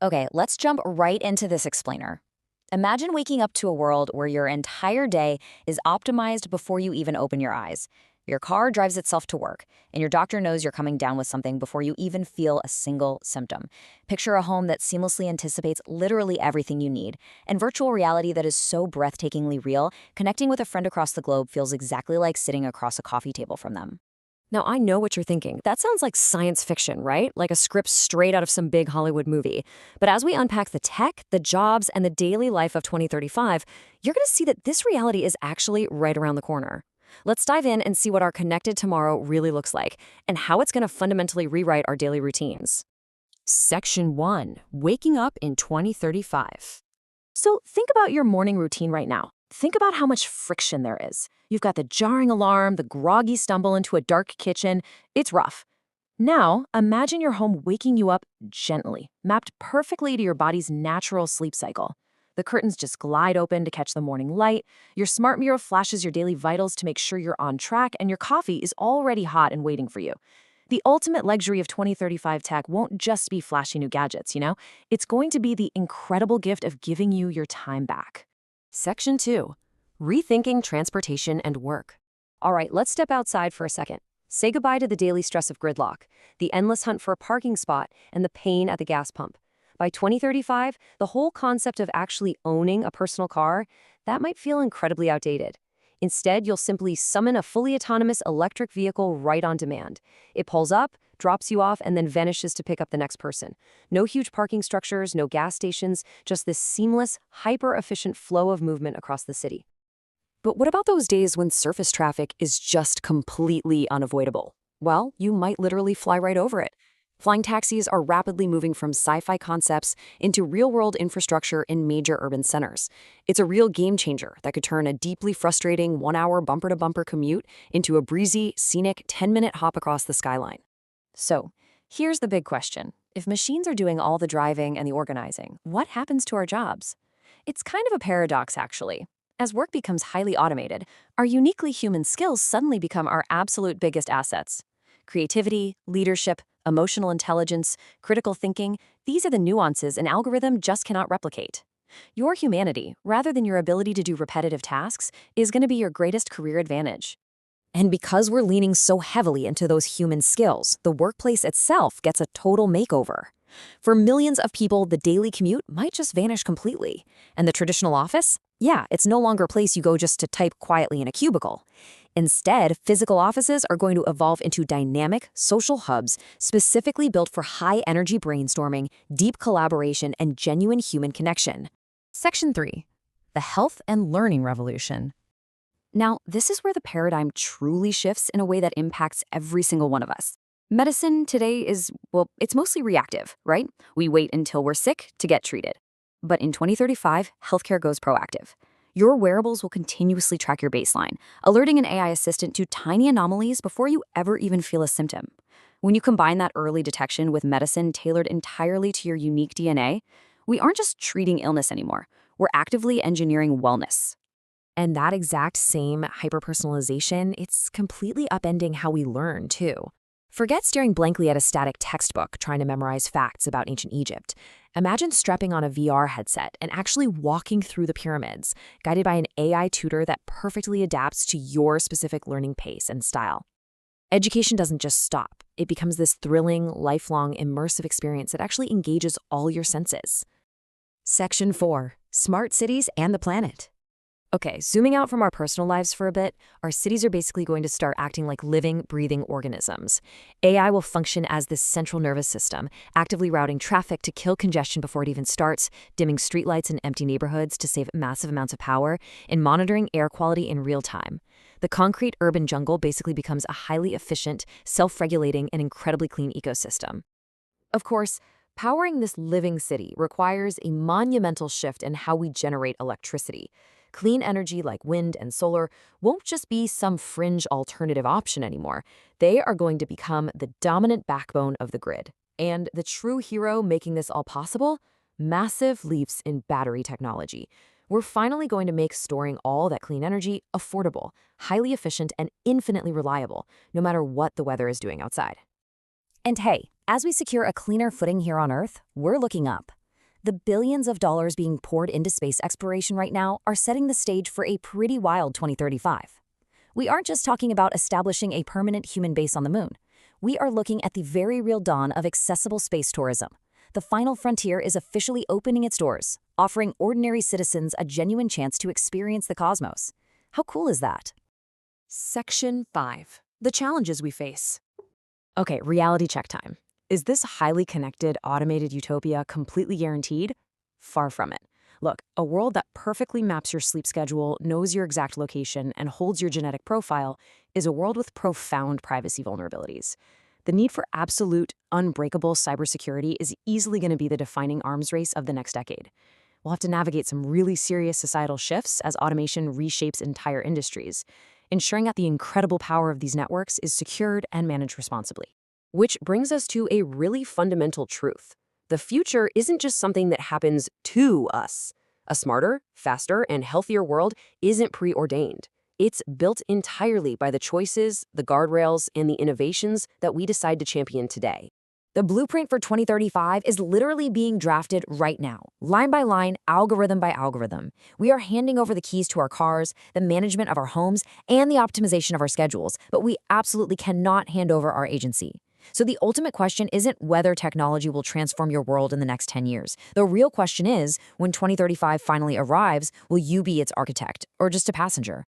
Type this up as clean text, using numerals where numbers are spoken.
Okay, let's jump right into this explainer. Imagine waking up to a world where your entire day is optimized before you even open your eyes. Your car drives itself to work, and your doctor knows you're coming down with something before you even feel a single symptom. Picture a home that seamlessly anticipates literally everything you need, and virtual reality that is so breathtakingly real, connecting with a friend across the globe feels exactly like sitting across a coffee table from them. Now, I know what you're thinking. That sounds like science fiction, right? Like a script straight out of some big Hollywood movie. But as we unpack the tech, the jobs, and the daily life of 2035, you're going to see that this reality is actually right around the corner. Let's dive in and see what our connected tomorrow really looks like and how it's going to fundamentally rewrite our daily routines. Section 1, Waking Up in 2035. So think about your morning routine right now. Think about how much friction there is. You've got the jarring alarm, the groggy stumble into a dark kitchen. It's rough. Now, imagine your home waking you up gently, mapped perfectly to your body's natural sleep cycle. The curtains just glide open to catch the morning light, your smart mirror flashes your daily vitals to make sure you're on track, and your coffee is already hot and waiting for you. The ultimate luxury of 2035 tech won't just be flashy new gadgets, It's going to be the incredible gift of giving you your time back. Section 2, Rethinking Transportation and Work. All right, let's step outside for a second. Say goodbye to the daily stress of gridlock, the endless hunt for a parking spot, and the pain at the gas pump. By 2035, the whole concept of actually owning a personal car, that might feel incredibly outdated. Instead, you'll simply summon a fully autonomous electric vehicle right on demand. It pulls up, drops you off, and then vanishes to pick up the next person. No huge parking structures, no gas stations, just this seamless, hyper-efficient flow of movement across the city. But what about those days when surface traffic is just completely unavoidable? Well, you might literally fly right over it. Flying taxis are rapidly moving from sci-fi concepts into real-world infrastructure in major urban centers. It's a real game changer that could turn a deeply frustrating one-hour bumper-to-bumper commute into a breezy, scenic 10-minute hop across the skyline. So, here's the big question. If machines are doing all the driving and the organizing, what happens to our jobs? It's kind of a paradox, actually. As work becomes highly automated, our uniquely human skills suddenly become our absolute biggest assets. Creativity, leadership, emotional intelligence, critical thinking, these are the nuances an algorithm just cannot replicate. Your humanity, rather than your ability to do repetitive tasks, is going to be your greatest career advantage. And because we're leaning so heavily into those human skills, the workplace itself gets a total makeover. For millions of people, the daily commute might just vanish completely. And the traditional office? Yeah, it's no longer a place you go just to type quietly in a cubicle. Instead, physical offices are going to evolve into dynamic, social hubs specifically built for high-energy brainstorming, deep collaboration, and genuine human connection. Section 3. The Health and Learning Revolution. Now, this is where the paradigm truly shifts in a way that impacts every single one of us. Medicine today is, well, it's mostly reactive, right? We wait until we're sick to get treated. But in 2035, healthcare goes proactive. Your wearables will continuously track your baseline, alerting an AI assistant to tiny anomalies before you ever even feel a symptom. When you combine that early detection with medicine tailored entirely to your unique DNA, we aren't just treating illness anymore. We're actively engineering wellness. And that exact same hyperpersonalization, it's completely upending how we learn, too. Forget staring blankly at a static textbook trying to memorize facts about ancient Egypt. Imagine strapping on a VR headset and actually walking through the pyramids, guided by an AI tutor that perfectly adapts to your specific learning pace and style. Education doesn't just stop. It becomes this thrilling, lifelong, immersive experience that actually engages all your senses. Section 4. Smart Cities and the Planet. Okay, zooming out from our personal lives for a bit, our cities are basically going to start acting like living, breathing organisms. AI will function as this central nervous system, actively routing traffic to kill congestion before it even starts, dimming streetlights in empty neighborhoods to save massive amounts of power, and monitoring air quality in real time. The concrete urban jungle basically becomes a highly efficient, self-regulating, and incredibly clean ecosystem. Of course, powering this living city requires a monumental shift in how we generate electricity. Clean energy like wind and solar won't just be some fringe alternative option anymore. They are going to become the dominant backbone of the grid. And the true hero making this all possible? Massive leaps in battery technology. We're finally going to make storing all that clean energy affordable, highly efficient, and infinitely reliable, no matter what the weather is doing outside. And hey, as we secure a cleaner footing here on Earth, we're looking up. the billions of dollars being poured into space exploration right now are setting the stage for a pretty wild 2035. We aren't just talking about establishing a permanent human base on the moon. We are looking at the very real dawn of accessible space tourism. The final frontier is officially opening its doors, offering ordinary citizens a genuine chance to experience the cosmos. How cool is that? Section 5. The challenges we face. Okay, reality check time. Is this highly connected, automated utopia completely guaranteed? Far from it. Look, a world that perfectly maps your sleep schedule, knows your exact location, and holds your genetic profile is a world with profound privacy vulnerabilities. The need for absolute, unbreakable cybersecurity is easily going to be the defining arms race of the next decade. We'll have to navigate some really serious societal shifts as automation reshapes entire industries, ensuring that the incredible power of these networks is secured and managed responsibly. Which brings us to a really fundamental truth. The future isn't just something that happens to us. A smarter, faster, and healthier world isn't preordained. It's built entirely by the choices, the guardrails, and the innovations that we decide to champion today. The blueprint for 2035 is literally being drafted right now, line by line, algorithm by algorithm. We are handing over the keys to our cars, the management of our homes, and the optimization of our schedules, but we absolutely cannot hand over our agency. So the ultimate question isn't whether technology will transform your world in the next 10 years. The real question is, when 2035 finally arrives, will you be its architect or just a passenger?